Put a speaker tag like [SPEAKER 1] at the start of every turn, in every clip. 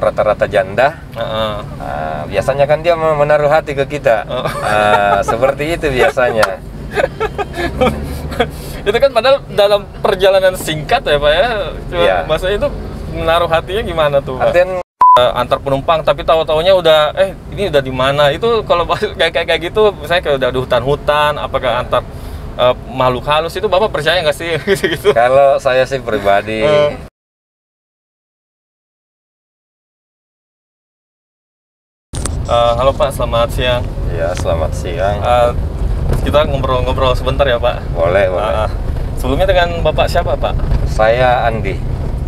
[SPEAKER 1] rata-rata janda. Biasanya kan dia menaruh hati ke kita. Seperti itu biasanya.
[SPEAKER 2] Itu kan padahal dalam perjalanan singkat ya Pak ya.
[SPEAKER 1] Iya.
[SPEAKER 2] Maksudnya itu menaruh hatinya gimana tuh Pak?
[SPEAKER 1] Artian
[SPEAKER 2] Antar penumpang tapi tahu-taunya udah ini udah di mana. Itu kalau kayak gitu misalnya kayak udah di hutan-hutan, apakah antar makhluk halus itu Bapak percaya nggak sih gitu?
[SPEAKER 1] kalau saya sih pribadi
[SPEAKER 2] Halo Pak, selamat siang.
[SPEAKER 1] ya selamat siang.
[SPEAKER 2] Kita ngobrol-ngobrol sebentar ya Pak.
[SPEAKER 1] Boleh.
[SPEAKER 2] Sebelumnya dengan Bapak siapa Pak?
[SPEAKER 1] Saya Andi.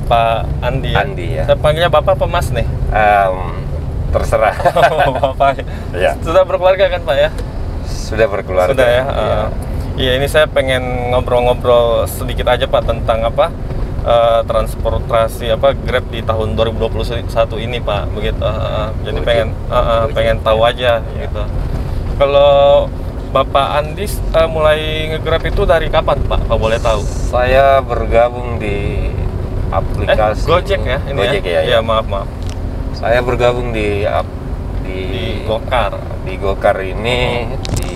[SPEAKER 2] Pak Andi ya?
[SPEAKER 1] Andi ya.
[SPEAKER 2] Saya panggilnya Bapak apa Mas nih?
[SPEAKER 1] Terserah.
[SPEAKER 2] Bapak
[SPEAKER 1] Ya.
[SPEAKER 2] Sudah berkeluarga kan Pak ya?
[SPEAKER 1] Sudah berkeluarga.
[SPEAKER 2] Sudah ya?
[SPEAKER 1] Iya.
[SPEAKER 2] Iya, ini saya pengen ngobrol-ngobrol sedikit aja Pak tentang transportasi Grab di tahun 2021 ini Pak, begitu. Jadi pengen tahu aja gitu. Kalau Bapak Andi mulai nge-Grab itu dari kapan Pak? Kalau boleh tahu?
[SPEAKER 1] Saya bergabung di aplikasi
[SPEAKER 2] Gojek ya? Ini
[SPEAKER 1] Gojek ya?
[SPEAKER 2] Iya, maaf.
[SPEAKER 1] Saya bergabung di
[SPEAKER 2] Gokar.
[SPEAKER 1] Di Gokar ini di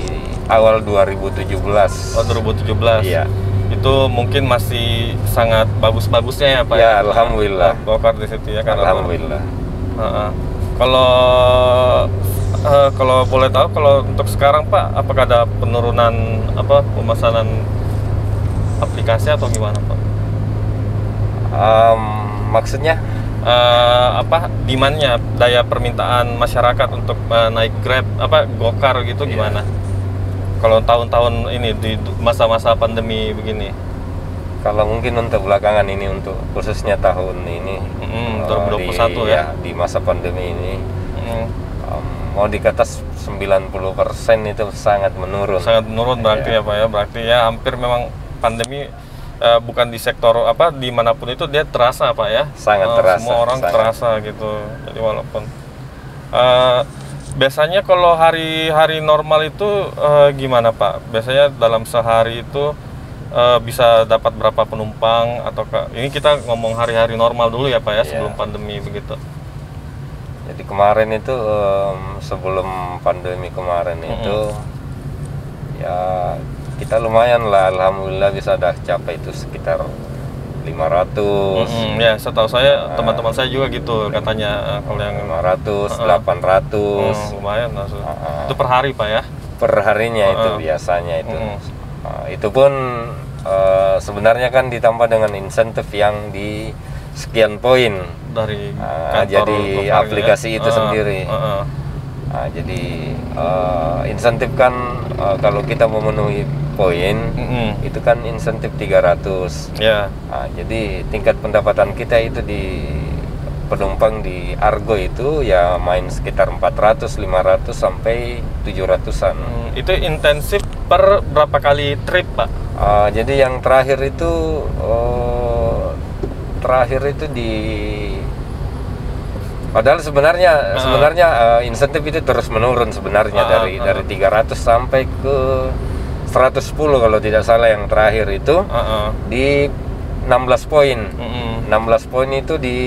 [SPEAKER 1] awal 2017.
[SPEAKER 2] Oh, 2017.
[SPEAKER 1] Iya.
[SPEAKER 2] Itu mungkin masih sangat bagus-bagusnya ya Pak?
[SPEAKER 1] Ya, alhamdulillah.
[SPEAKER 2] Gokar di situ ya kan?
[SPEAKER 1] Alhamdulillah.
[SPEAKER 2] Kalau boleh tahu, kalau untuk sekarang Pak, apakah ada penurunan pemesanan aplikasi atau gimana Pak?
[SPEAKER 1] Maksudnya?
[SPEAKER 2] Demand-nya, daya permintaan masyarakat untuk naik Grab, Gokar gitu gimana? Kalau tahun-tahun ini di masa-masa pandemi begini?
[SPEAKER 1] Kalau mungkin untuk belakangan ini, untuk khususnya tahun ini
[SPEAKER 2] 2021 ya?
[SPEAKER 1] Di masa pandemi ini mau dikata 90% itu sangat menurun.
[SPEAKER 2] Sangat menurun berarti ya Pak ya? Berarti ya hampir memang pandemi bukan di sektor dimanapun itu dia terasa Pak ya?
[SPEAKER 1] Sangat terasa.
[SPEAKER 2] Semua orang terasa gitu. Jadi walaupun biasanya kalau hari-hari normal itu gimana Pak? Biasanya dalam sehari itu bisa dapat berapa penumpang, atau ini kita ngomong hari-hari normal dulu ya Pak ya, sebelum pandemi begitu.
[SPEAKER 1] Jadi kemarin itu sebelum pandemi kemarin itu ya kita lumayan lah, alhamdulillah bisa dah capai itu sekitar 500.
[SPEAKER 2] Ya, setahu saya teman-teman saya juga gitu katanya, kalau yang
[SPEAKER 1] 500, 800.
[SPEAKER 2] Lumayan langsung. Itu per hari Pak ya?
[SPEAKER 1] Per harinya itu biasanya itu. Itu pun sebenarnya kan ditambah dengan insentif yang di sekian poin
[SPEAKER 2] dari
[SPEAKER 1] jadi aplikasi itu sendiri. Jadi insentif kan kalau kita memenuhi poin itu kan insentif 300. Jadi tingkat pendapatan kita itu di penumpang di Argo itu ya main sekitar 400, 500 sampai 700-an.
[SPEAKER 2] Itu intensif per berapa kali trip Pak?
[SPEAKER 1] Jadi yang terakhir itu di padahal sebenarnya insentif itu terus menurun sebenarnya dari 300 sampai ke 110 kalau tidak salah, yang terakhir itu di 16 poin. 16 poin itu di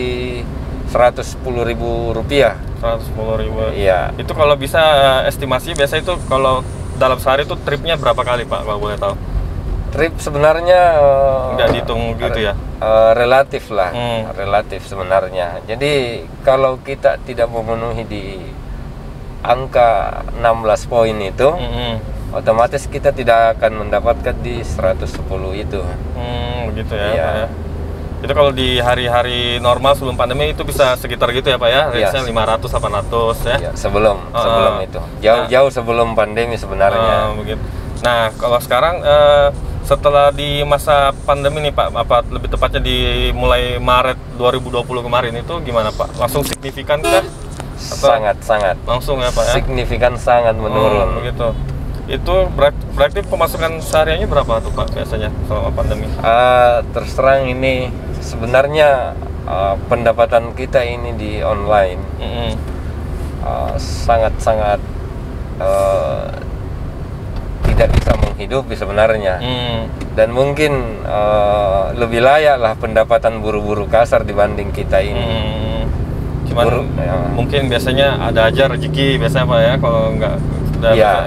[SPEAKER 1] Rp110.000.
[SPEAKER 2] 110.000.
[SPEAKER 1] Iya.
[SPEAKER 2] Itu kalau bisa estimasi biasa itu kalau dalam sehari itu tripnya berapa kali Pak, kalau boleh tahu?
[SPEAKER 1] Trip sebenarnya
[SPEAKER 2] nggak dihitung gitu ya?
[SPEAKER 1] Relatif lah, relatif sebenarnya. Jadi kalau kita tidak memenuhi di angka 16 poin itu, otomatis kita tidak akan mendapatkan di 110 itu.
[SPEAKER 2] Begitu ya,
[SPEAKER 1] iya.
[SPEAKER 2] Pak ya. Itu kalau di hari-hari normal sebelum pandemi itu bisa sekitar gitu ya Pak ya? Range-nya 500, 800 ya?
[SPEAKER 1] Iya, sebelum itu. Jauh sebelum pandemi sebenarnya.
[SPEAKER 2] Begitu. Nah, kalau sekarang setelah di masa pandemi nih Pak, lebih tepatnya di mulai Maret 2020 kemarin itu gimana Pak? Langsung signifikan kah?
[SPEAKER 1] Sangat
[SPEAKER 2] langsung ya Pak ya?
[SPEAKER 1] Signifikan, sangat menurun.
[SPEAKER 2] Begitu. Itu berarti pemasukan sehariannya berapa tuh Pak biasanya selama pandemi?
[SPEAKER 1] Terus terang ini sebenarnya pendapatan kita ini di online sangat-sangat tidak bisa menghidupi sebenarnya. Dan mungkin lebih layak lah pendapatan buru-buru kasar dibanding kita ini.
[SPEAKER 2] Cuman mungkin biasanya ada aja rezeki biasanya Pak ya, kalau nggak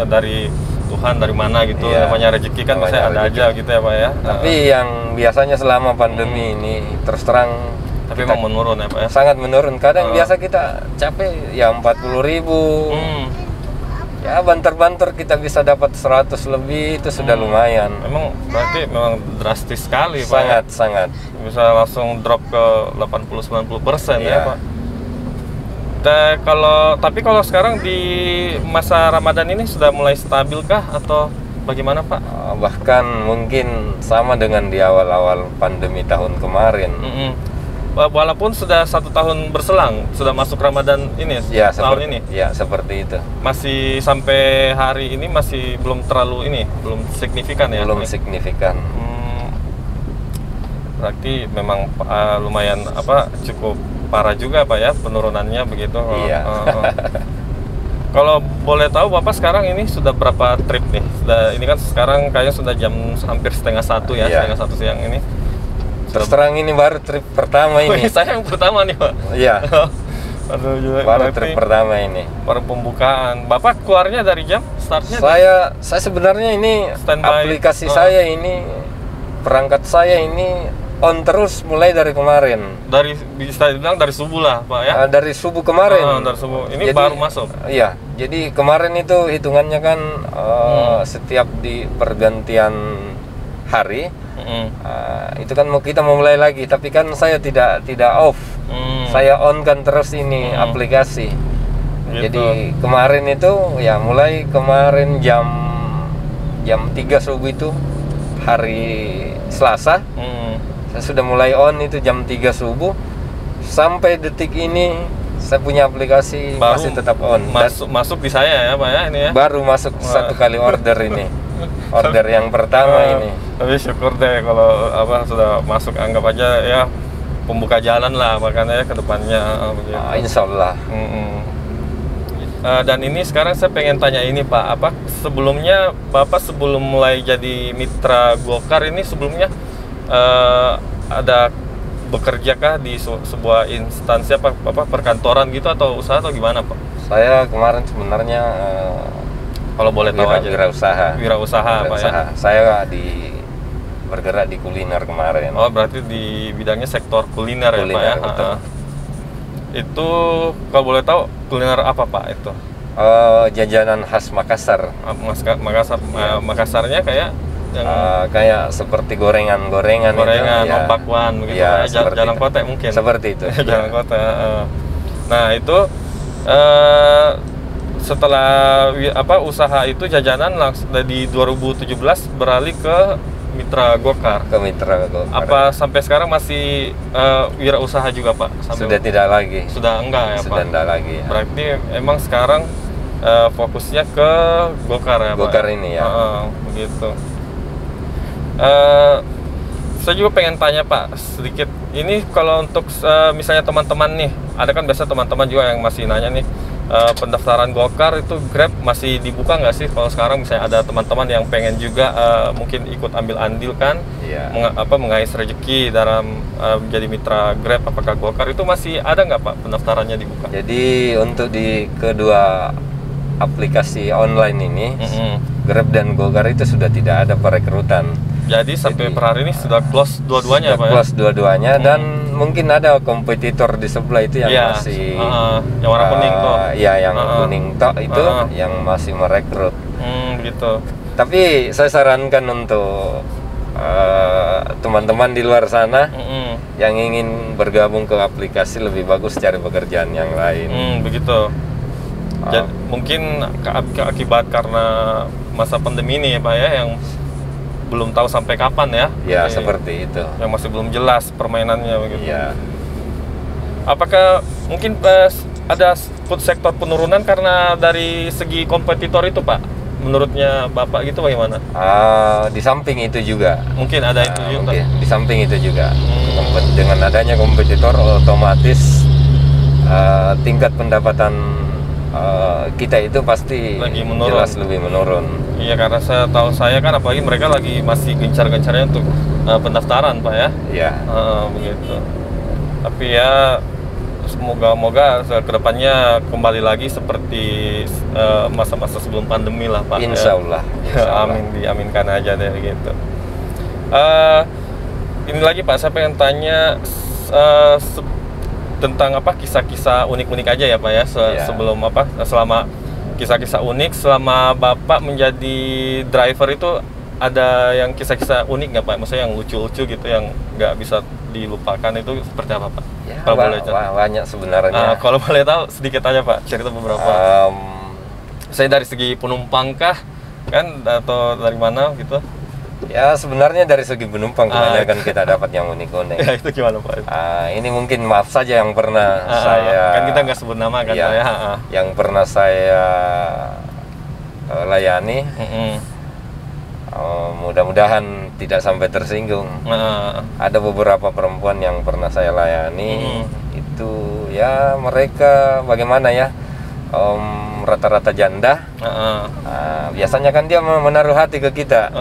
[SPEAKER 2] dari Tuhan dari mana gitu, namanya rezeki kan biasanya ada aja gitu ya Pak ya.
[SPEAKER 1] Tapi yang biasanya selama pandemi ini terus terang
[SPEAKER 2] tapi memang menurun ya Pak ya?
[SPEAKER 1] Sangat menurun. Kadang biasa kita capek ya 40.000. Ya banter-banter kita bisa dapat 100 lebih, itu sudah lumayan.
[SPEAKER 2] Memang berarti memang drastis sekali Pak.
[SPEAKER 1] Sangat.
[SPEAKER 2] Bisa langsung drop ke 80-90% ya Pak. Tapi kalau sekarang di masa Ramadan ini sudah mulai stabil kah atau bagaimana Pak?
[SPEAKER 1] Bahkan mungkin sama dengan di awal-awal pandemi tahun kemarin.
[SPEAKER 2] Walaupun sudah 1 tahun berselang, sudah masuk Ramadan ini tahun ini.
[SPEAKER 1] Ya, seperti itu.
[SPEAKER 2] Masih sampai hari ini masih belum terlalu belum signifikan ya?
[SPEAKER 1] Belum signifikan.
[SPEAKER 2] Berarti memang lumayan cukup parah juga Pak ya penurunannya begitu.
[SPEAKER 1] Iya.
[SPEAKER 2] Kalau boleh tahu Bapak sekarang ini sudah berapa trip nih? Ini kan sekarang kayaknya sudah jam hampir 12:30 ya, 12:30 siang ini.
[SPEAKER 1] Terus terang ini baru trip pertama ini.
[SPEAKER 2] Saya yang pertama nih Pak.
[SPEAKER 1] Iya. Baru trip pertama ini.
[SPEAKER 2] Baru pembukaan. Bapak keluarnya dari jam startnya?
[SPEAKER 1] Saya sebenarnya ini
[SPEAKER 2] standby.
[SPEAKER 1] Aplikasi saya ini, perangkat saya ini on terus mulai dari kemarin.
[SPEAKER 2] Bisa dibilang dari subuh lah Pak ya?
[SPEAKER 1] Dari subuh kemarin.
[SPEAKER 2] Dari subuh. Ini baru masuk?
[SPEAKER 1] Iya. Jadi kemarin itu hitungannya kan setiap di pergantian hari. Itu kan kita mau mulai lagi, tapi kan saya tidak off. Saya on kan terus ini aplikasi. Gitu. Jadi kemarin itu ya mulai kemarin jam 3 subuh itu hari Selasa. Saya sudah mulai on itu jam 3 subuh sampai detik ini saya punya aplikasi masih tetap on.
[SPEAKER 2] Masuk di saya ya Pak ya ini ya.
[SPEAKER 1] Baru masuk satu kali order ini. Order yang pertama ini.
[SPEAKER 2] Tapi syukur deh kalau sudah masuk, anggap aja ya pembuka jalan lah makanya ke depannya begitu.
[SPEAKER 1] Insya Allah.
[SPEAKER 2] Dan ini sekarang saya pengen tanya ini Pak, sebelumnya Bapak sebelum mulai jadi mitra Gokar ini sebelumnya ada bekerjakah di sebuah instansi perkantoran gitu atau usaha atau gimana Pak?
[SPEAKER 1] Saya kemarin sebenarnya
[SPEAKER 2] kalau boleh tahu aja.
[SPEAKER 1] Wirausaha
[SPEAKER 2] Pak ya.
[SPEAKER 1] Saya bergerak di kuliner kemarin.
[SPEAKER 2] Oh, berarti di bidangnya sektor kuliner ya Pak ya. Itu kalau boleh tahu kuliner apa Pak itu?
[SPEAKER 1] Jajanan khas Makassar.
[SPEAKER 2] Makassarnya kayak
[SPEAKER 1] kayak seperti gorengan,
[SPEAKER 2] bakwan begitu ya, jalan kota mungkin.
[SPEAKER 1] Seperti itu.
[SPEAKER 2] Jalan kota. Nah, itu setelah usaha itu jajanan langsung di 2017 beralih ke Mitra Gokar. Apa sampai sekarang masih wirausaha juga Pak?
[SPEAKER 1] Sudah tidak lagi.
[SPEAKER 2] Sudah enggak ya
[SPEAKER 1] Sudah
[SPEAKER 2] Pak?
[SPEAKER 1] Tidak lagi. Ya.
[SPEAKER 2] Berarti emang sekarang fokusnya ke Gokar ya Pak?
[SPEAKER 1] Gokar ini ya.
[SPEAKER 2] Begitu. Saya juga pengen tanya Pak sedikit. Ini kalau untuk misalnya teman-teman nih, ada kan biasa teman-teman juga yang masih nanya nih, pendaftaran Gokar itu Grab masih dibuka nggak sih kalau sekarang misalnya ada teman-teman yang pengen juga mungkin ikut ambil andil kan, mengais rezeki dalam menjadi mitra Grab, apakah Gokar itu masih ada nggak Pak pendaftarannya dibuka?
[SPEAKER 1] Jadi untuk di kedua aplikasi online ini, Grab dan Gokar itu sudah tidak ada perekrutan.
[SPEAKER 2] Jadi sampai per hari ini sudah close dua-duanya Pak ya?
[SPEAKER 1] Close dua-duanya dan mungkin ada kompetitor di sebelah itu yang masih
[SPEAKER 2] yang warna kuning tuh.
[SPEAKER 1] Iya, yang kuning tok itu yang masih merekrut.
[SPEAKER 2] Gitu.
[SPEAKER 1] Tapi saya sarankan untuk teman-teman di luar sana yang ingin bergabung ke aplikasi, lebih bagus cari pekerjaan yang lain.
[SPEAKER 2] Begitu. Jadi, mungkin akibat karena masa pandemi ini ya Pak ya, yang belum tahu sampai kapan ya?
[SPEAKER 1] Ya, seperti itu.
[SPEAKER 2] Yang masih belum jelas permainannya begitu.
[SPEAKER 1] Ya.
[SPEAKER 2] Apakah mungkin ada sektor penurunan karena dari segi kompetitor itu Pak? Menurutnya Bapak gitu bagaimana?
[SPEAKER 1] Di samping itu juga.
[SPEAKER 2] Mungkin ada itu juga.
[SPEAKER 1] Mungkin. Di samping itu juga. Dengan adanya kompetitor otomatis tingkat pendapatan kita itu pasti jelas lebih menurun.
[SPEAKER 2] Iya, karena saya kan apalagi mereka lagi masih gencar-gencarnya untuk pendaftaran Pak ya.
[SPEAKER 1] Iya.
[SPEAKER 2] Begitu. Tapi ya semoga kedepannya kembali lagi seperti masa-masa sebelum pandemi lah Pak.
[SPEAKER 1] Insya Allah.
[SPEAKER 2] Amin, diaminkan aja deh gitu. Ini lagi Pak, saya pengen tanya tentang kisah-kisah unik-unik aja ya Pak ya, sebelum selama kisah-kisah unik selama Bapak menjadi driver itu, ada yang kisah-kisah unik nggak Pak? Maksudnya yang lucu-lucu gitu yang nggak bisa dilupakan, itu seperti apa Pak?
[SPEAKER 1] Ya, kalau boleh banyak sebenarnya.
[SPEAKER 2] Kalau boleh tahu sedikit aja Pak, cerita beberapa. Saya dari segi penumpang kah kan, atau dari mana gitu?
[SPEAKER 1] Ya sebenarnya dari segi penumpang kebanyakan kita dapat yang unik-unik.
[SPEAKER 2] Ya itu gimana Pak?
[SPEAKER 1] Ini mungkin maaf saja yang pernah saya,
[SPEAKER 2] kan kita nggak sebut nama kan
[SPEAKER 1] ya,
[SPEAKER 2] saya.
[SPEAKER 1] Yang pernah saya layani. Mudah-mudahan tidak sampai tersinggung. Ada beberapa perempuan yang pernah saya layani, itu ya mereka bagaimana ya, rata-rata janda. Biasanya kan dia menaruh hati ke kita.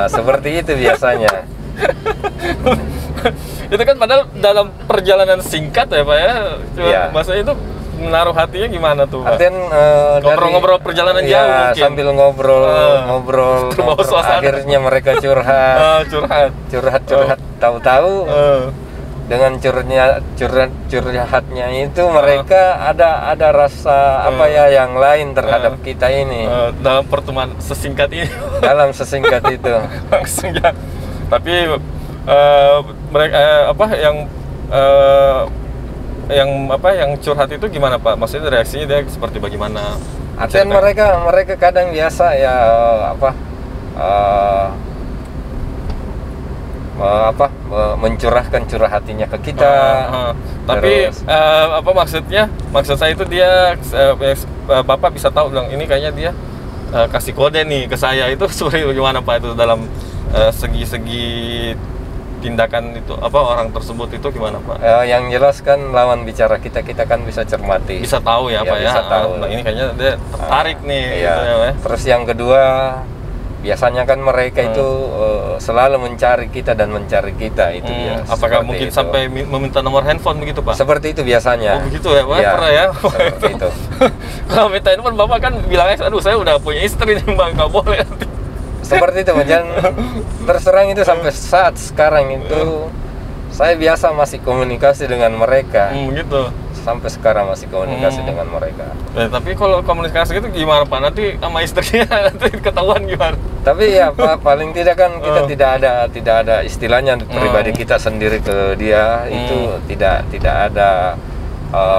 [SPEAKER 1] Seperti itu biasanya.
[SPEAKER 2] Itu kan padahal dalam perjalanan singkat ya Pak ya. Masa itu menaruh hatinya gimana tuh Pak? Ngobrol-ngobrol perjalanan jauh mungkin.
[SPEAKER 1] Sambil ngobrol, akhirnya mereka curhat. Curhat. Tahu-tahu dengan curhatnya itu mereka ada rasa yang lain terhadap kita ini.
[SPEAKER 2] Dalam pertemuan sesingkat ini.
[SPEAKER 1] Dalam sesingkat itu.
[SPEAKER 2] Langsung ya. Tapi mereka yang curhat itu gimana Pak? Maksudnya reaksinya dia seperti bagaimana?
[SPEAKER 1] Artinya mereka kadang biasa ya mencurahkan curah hatinya ke kita.
[SPEAKER 2] Tapi maksud saya itu dia Bapak bisa tahu bilang ini kayaknya dia kasih kode nih ke saya, itu seperti bagaimana Pak itu dalam segi tindakan itu orang tersebut itu gimana Pak?
[SPEAKER 1] Yang jelas kan lawan bicara kita kan bisa cermati.
[SPEAKER 2] Bisa tahu ya Pak ya.
[SPEAKER 1] Bisa tahu.
[SPEAKER 2] Nah, ini kayaknya dia tertarik nih.
[SPEAKER 1] Iya. Gitu ya. Terus yang kedua, biasanya kan mereka itu selalu mencari kita dan mencari kita itu ya.
[SPEAKER 2] Apakah mungkin itu sampai meminta nomor handphone begitu Pak?
[SPEAKER 1] Seperti itu biasanya.
[SPEAKER 2] Oh begitu ya Pak? Ya, pernah ya?
[SPEAKER 1] Seperti itu.
[SPEAKER 2] Kalau minta handphone Bapak kan bilangnya, aduh saya udah punya istri nih Bang, nggak boleh.
[SPEAKER 1] Seperti itu, terus terang itu sampai saat sekarang itu saya biasa masih komunikasi dengan mereka.
[SPEAKER 2] Gitu.
[SPEAKER 1] Sampai sekarang masih komunikasi dengan mereka.
[SPEAKER 2] Tapi kalau komunikasi itu gimana Pak? Nanti sama istrinya nanti ketahuan gimana?
[SPEAKER 1] Tapi ya Pak, paling tidak kan kita tidak ada istilahnya pribadi kita sendiri ke dia, itu tidak ada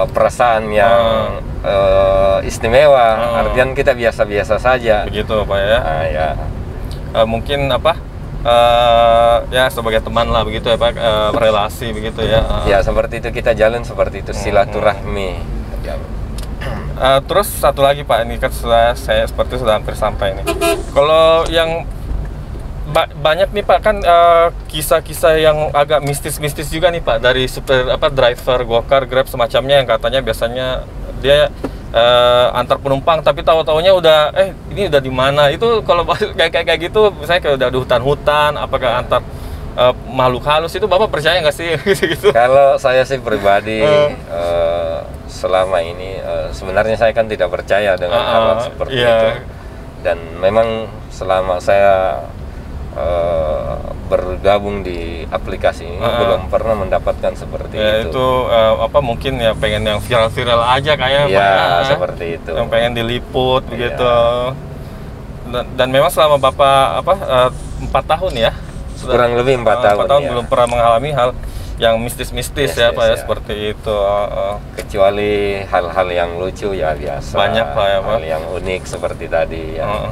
[SPEAKER 1] perasaan yang istimewa. Artian kita biasa-biasa saja.
[SPEAKER 2] Begitu Pak ya?
[SPEAKER 1] Ya.
[SPEAKER 2] Mungkin ya sebagai teman lah begitu ya Pak, relasi begitu ya.
[SPEAKER 1] Ya seperti itu kita jalan, seperti itu silaturahmi.
[SPEAKER 2] Terus satu lagi Pak, ini kan saya seperti sudah hampir sampai nih. Kalau yang banyak nih Pak kan kisah-kisah yang agak mistis-mistis juga nih Pak dari driver Gokar, Grab semacamnya, yang katanya biasanya dia antar penumpang tapi tahu-taunya udah ini udah di mana. Itu kalau kayak gitu misalnya kayak udah di hutan-hutan, apakah antar makhluk halus, itu Bapak percaya nggak sih gitu?
[SPEAKER 1] Kalau saya sih pribadi selama ini sebenarnya saya kan tidak percaya dengan hal seperti itu, dan memang selama saya bergabung di aplikasi ini belum pernah mendapatkan seperti itu.
[SPEAKER 2] Itu mungkin ya pengen yang viral-viral aja kayak
[SPEAKER 1] seperti itu.
[SPEAKER 2] Yang pengen diliput begitu. Dan memang selama Bapak 4 tahun ya.
[SPEAKER 1] Kurang lebih 4 tahun.
[SPEAKER 2] 4 tahun belum pernah mengalami hal yang mistis-mistis ya Pak ya, seperti itu.
[SPEAKER 1] Kecuali hal-hal yang lucu ya biasa.
[SPEAKER 2] Banyak Pak ya Pak.
[SPEAKER 1] Hal yang unik seperti tadi yang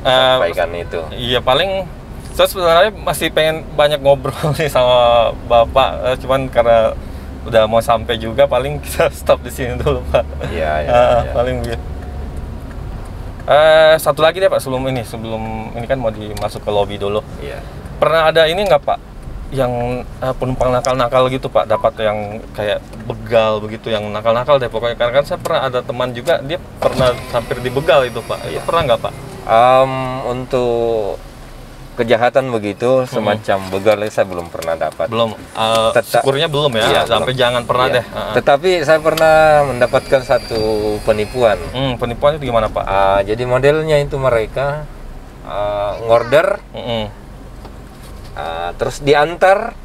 [SPEAKER 1] sampaikan itu.
[SPEAKER 2] Iya, paling saya sebenarnya masih pengen banyak ngobrol nih sama Bapak, cuman karena udah mau sampai juga, paling kita stop di sini dulu Pak.
[SPEAKER 1] Iya.
[SPEAKER 2] Paling begitu. Satu lagi deh Pak, sebelum ini kan mau dimasuk ke lobby dulu.
[SPEAKER 1] Iya.
[SPEAKER 2] Pernah ada ini nggak Pak, yang penumpang nakal-nakal gitu Pak, dapat yang kayak begal begitu, yang nakal-nakal deh pokoknya. Karena kan saya pernah ada teman juga, dia pernah hampir dibegal itu Pak. Itu pernah nggak Pak?
[SPEAKER 1] Untuk kejahatan begitu semacam begal saya belum pernah dapat.
[SPEAKER 2] Belum. Syukurnya belum ya.
[SPEAKER 1] Iya,
[SPEAKER 2] sampai
[SPEAKER 1] belum.
[SPEAKER 2] jangan pernah
[SPEAKER 1] Iya.
[SPEAKER 2] deh.
[SPEAKER 1] Tetapi saya pernah mendapatkan satu penipuan.
[SPEAKER 2] Penipuan itu gimana Pak?
[SPEAKER 1] Jadi modelnya itu mereka ngorder, terus diantar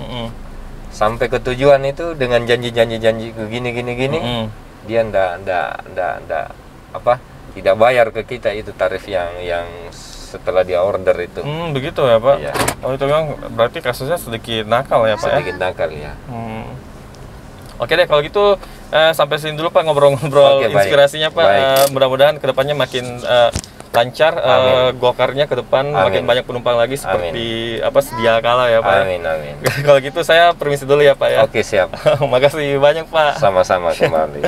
[SPEAKER 1] sampai ke tujuan itu dengan janji ke gini. Dia ndak tidak bayar ke kita itu tarif yang setelah dia order itu.
[SPEAKER 2] Begitu ya Pak?
[SPEAKER 1] Iya.
[SPEAKER 2] Oh itu memang berarti kasusnya sedikit nakal ya Pak?
[SPEAKER 1] Sedikit nakal ya.
[SPEAKER 2] Oke deh kalau gitu sampai sini dulu Pak ngobrol-ngobrol inspirasinya Pak. Mudah-mudahan kedepannya makin lancar, gokarnya ke depan makin banyak penumpang lagi seperti sedia kala ya Pak.
[SPEAKER 1] Amin.
[SPEAKER 2] Kalau gitu saya permisi dulu ya Pak ya.
[SPEAKER 1] Oke siap.
[SPEAKER 2] Makasih banyak Pak.
[SPEAKER 1] Sama-sama kembali.